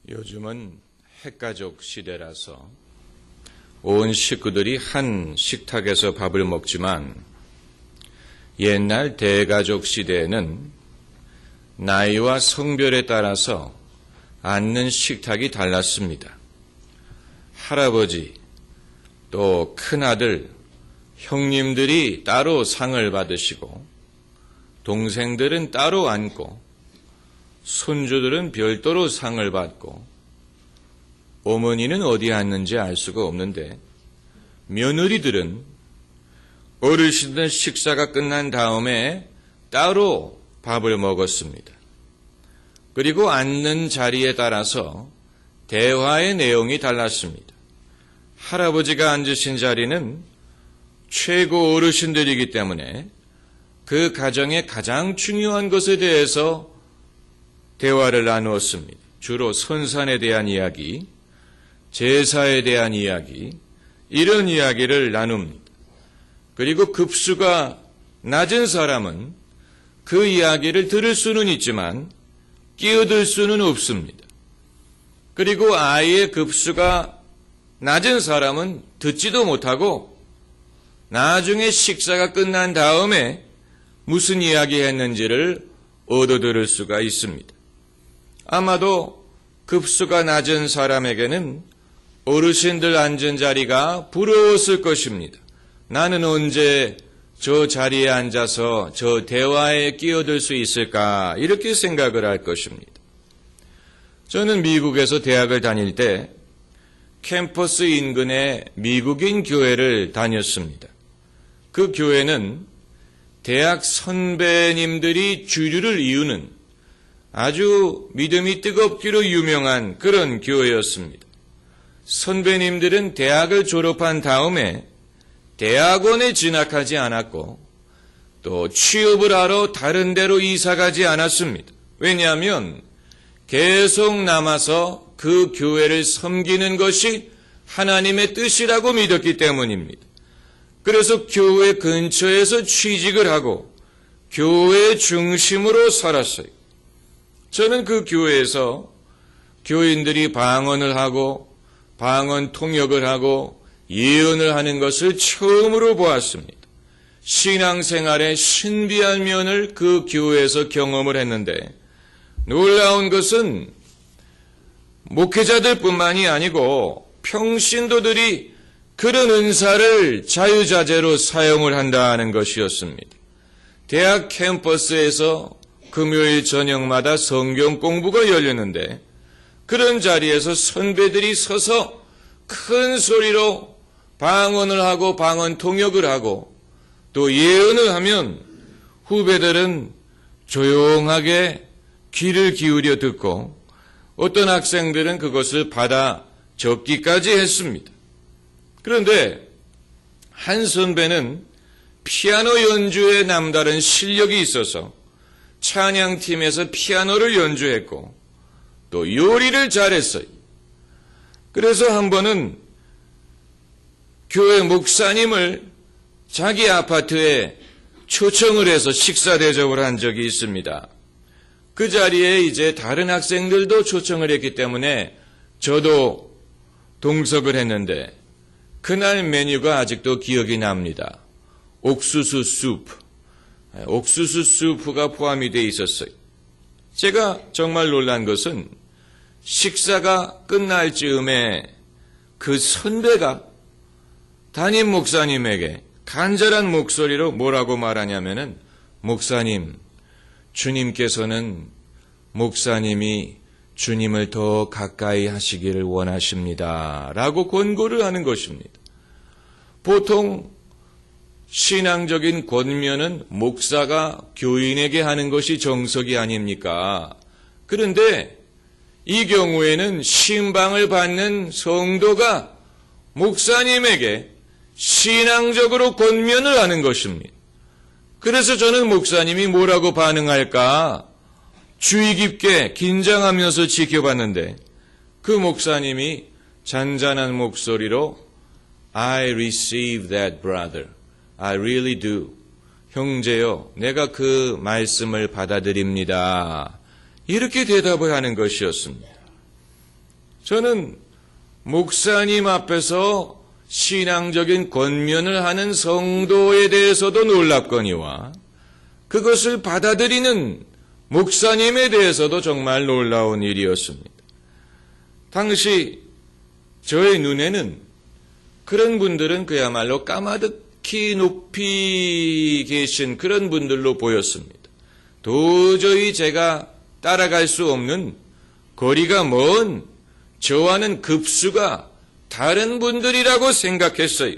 요즘은 핵가족 시대라서 온 식구들이 한 식탁에서 밥을 먹지만 옛날 대가족 시대에는 나이와 성별에 따라서 앉는 식탁이 달랐습니다. 할아버지, 또 큰아들, 형님들이 따로 상을 받으시고 동생들은 따로 앉고 손주들은 별도로 상을 받고 어머니는 어디 앉는지 알 수가 없는데 며느리들은 어르신들 식사가 끝난 다음에 따로 밥을 먹었습니다. 그리고 앉는 자리에 따라서 대화의 내용이 달랐습니다. 할아버지가 앉으신 자리는 최고 어르신들이기 때문에 그 가정의 가장 중요한 것에 대해서 대화를 나누었습니다. 주로 선산에 대한 이야기, 제사에 대한 이야기, 이런 이야기를 나눕니다. 그리고 급수가 낮은 사람은 그 이야기를 들을 수는 있지만 끼어들 수는 없습니다. 그리고 아예 급수가 낮은 사람은 듣지도 못하고 나중에 식사가 끝난 다음에 무슨 이야기 했는지를 얻어들을 수가 있습니다. 아마도 급수가 낮은 사람에게는 어르신들 앉은 자리가 부러웠을 것입니다. 나는 언제 저 자리에 앉아서 저 대화에 끼어들 수 있을까? 이렇게 생각을 할 것입니다. 저는 미국에서 대학을 다닐 때 캠퍼스 인근의 미국인 교회를 다녔습니다. 그 교회는 대학 선배님들이 주류를 이루는 아주 믿음이 뜨겁기로 유명한 그런 교회였습니다. 선배님들은 대학을 졸업한 다음에 대학원에 진학하지 않았고 또 취업을 하러 다른 데로 이사가지 않았습니다. 왜냐하면 계속 남아서 그 교회를 섬기는 것이 하나님의 뜻이라고 믿었기 때문입니다. 그래서 교회 근처에서 취직을 하고 교회 중심으로 살았어요. 저는 그 교회에서 교인들이 방언을 하고 방언 통역을 하고 예언을 하는 것을 처음으로 보았습니다. 신앙생활의 신비한 면을 그 교회에서 경험을 했는데 놀라운 것은 목회자들뿐만이 아니고 평신도들이 그런 은사를 자유자재로 사용을 한다는 것이었습니다. 대학 캠퍼스에서 금요일 저녁마다 성경 공부가 열렸는데 그런 자리에서 선배들이 서서 큰 소리로 방언을 하고 방언 통역을 하고 또 예언을 하면 후배들은 조용하게 귀를 기울여 듣고 어떤 학생들은 그것을 받아 적기까지 했습니다. 그런데 한 선배는 피아노 연주에 남다른 실력이 있어서 찬양팀에서 피아노를 연주했고 또 요리를 잘했어요. 그래서 한 번은 교회 목사님을 자기 아파트에 초청을 해서 식사 대접을 한 적이 있습니다. 그 자리에 이제 다른 학생들도 초청을 했기 때문에 저도 동석을 했는데 그날 메뉴가 아직도 기억이 납니다. 옥수수 수프. 옥수수 수프가 포함이 되어 있었어요. 제가 정말 놀란 것은 식사가 끝날 즈음에 그 선배가 담임 목사님에게 간절한 목소리로 뭐라고 말하냐면은 목사님, 주님께서는 목사님이 주님을 더 가까이 하시기를 원하십니다. 라고 권고를 하는 것입니다. 보통 신앙적인 권면은 목사가 교인에게 하는 것이 정석이 아닙니까? 그런데 이 경우에는 신방을 받는 성도가 목사님에게 신앙적으로 권면을 하는 것입니다. 그래서 저는 목사님이 뭐라고 반응할까 주의 깊게 긴장하면서 지켜봤는데 그 목사님이 잔잔한 목소리로 I receive that brother. I really do. 형제요, 내가 그 말씀을 받아들입니다. 이렇게 대답을 하는 것이었습니다. 저는 목사님 앞에서 신앙적인 권면을 하는 성도에 대해서도 놀랍거니와 그것을 받아들이는 목사님에 대해서도 정말 놀라운 일이었습니다. 당시 저의 눈에는 그런 분들은 그야말로 까마득히 높이 계신 그런 분들로 보였습니다. 도저히 제가 따라갈 수 없는 거리가 먼 저와는 급수가 다른 분들이라고 생각했어요.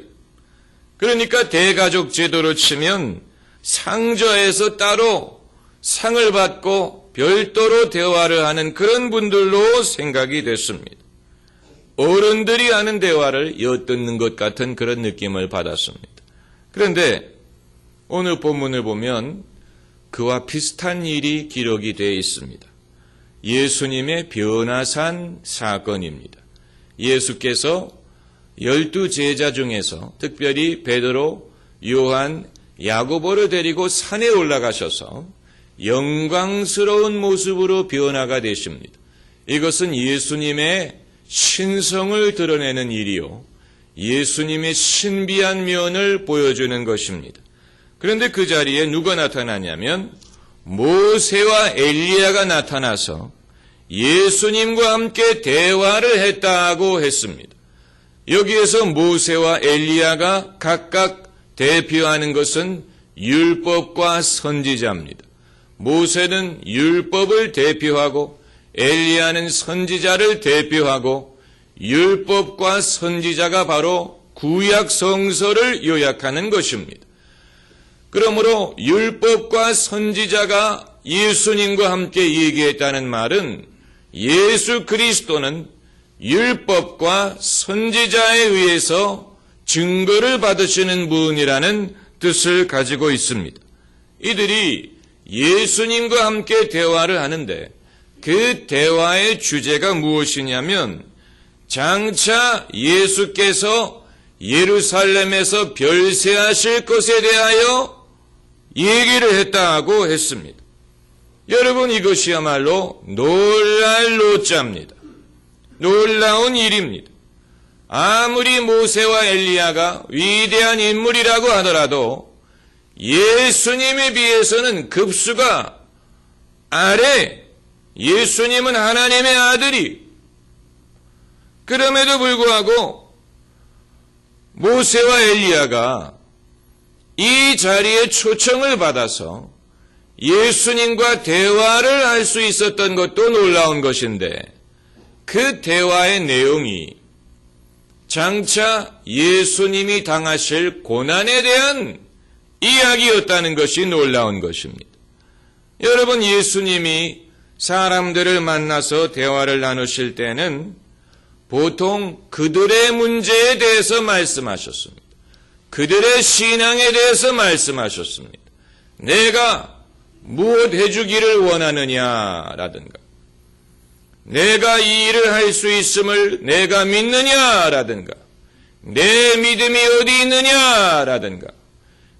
그러니까 대가족 제도로 치면 상저에서 따로 상을 받고 별도로 대화를 하는 그런 분들로 생각이 됐습니다. 어른들이 하는 대화를 엿듣는 것 같은 그런 느낌을 받았습니다. 그런데 오늘 본문을 보면 그와 비슷한 일이 기록이 되어 있습니다. 예수님의 변화산 사건입니다. 예수께서 12제자 중에서 특별히 베드로, 요한, 야고보를 데리고 산에 올라가셔서 영광스러운 모습으로 변화가 되십니다. 이것은 예수님의 신성을 드러내는 일이요, 예수님의 신비한 면을 보여주는 것입니다. 그런데 그 자리에 누가 나타나냐면 모세와 엘리야가 나타나서 예수님과 함께 대화를 했다고 했습니다. 여기에서 모세와 엘리야가 각각 대표하는 것은 율법과 선지자입니다. 모세는 율법을 대표하고 엘리야는 선지자를 대표하고 율법과 선지자가 바로 구약 성서를 요약하는 것입니다. 그러므로 율법과 선지자가 예수님과 함께 얘기했다는 말은 예수 그리스도는 율법과 선지자에 의해서 증거를 받으시는 분이라는 뜻을 가지고 있습니다. 이들이 예수님과 함께 대화를 하는데 그 대화의 주제가 무엇이냐면 장차 예수께서 예루살렘에서 별세하실 것에 대하여 얘기를 했다고 했습니다. 여러분, 이것이야말로 놀랄 노자입니다. 놀라운 일입니다. 아무리 모세와 엘리야가 위대한 인물이라고 하더라도 예수님에 비해서는 급수가 아래, 예수님은 하나님의 아들이, 그럼에도 불구하고 모세와 엘리야가 이 자리에 초청을 받아서 예수님과 대화를 할 수 있었던 것도 놀라운 것인데 그 대화의 내용이 장차 예수님이 당하실 고난에 대한 이야기였다는 것이 놀라운 것입니다. 여러분, 예수님이 사람들을 만나서 대화를 나누실 때는 보통 그들의 문제에 대해서 말씀하셨습니다. 그들의 신앙에 대해서 말씀하셨습니다. 내가 무엇 해주기를 원하느냐라든가, 내가 이 일을 할 수 있음을 내가 믿느냐라든가, 내 믿음이 어디 있느냐라든가,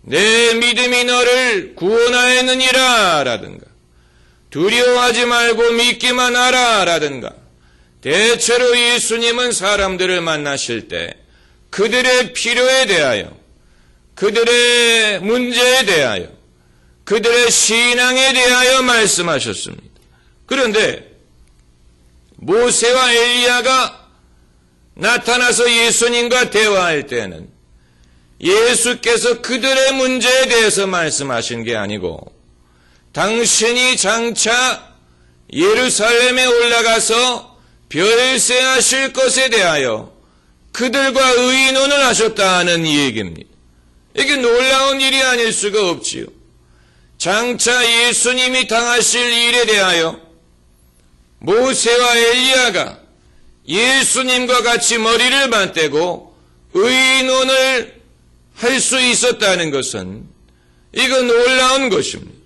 내 믿음이 너를 구원하였느니라라든가, 두려워하지 말고 믿기만 하라라든가, 대체로 예수님은 사람들을 만나실 때 그들의 필요에 대하여, 그들의 문제에 대하여, 그들의 신앙에 대하여 말씀하셨습니다. 그런데 모세와 엘리야가 나타나서 예수님과 대화할 때는 예수께서 그들의 문제에 대해서 말씀하신 게 아니고 당신이 장차 예루살렘에 올라가서 별세하실 것에 대하여 그들과 의논을 하셨다는 얘기입니다. 이게 놀라운 일이 아닐 수가 없지요. 장차 예수님이 당하실 일에 대하여 모세와 엘리야가 예수님과 같이 머리를 맞대고 의논을 할 수 있었다는 것은 이거 놀라운 것입니다.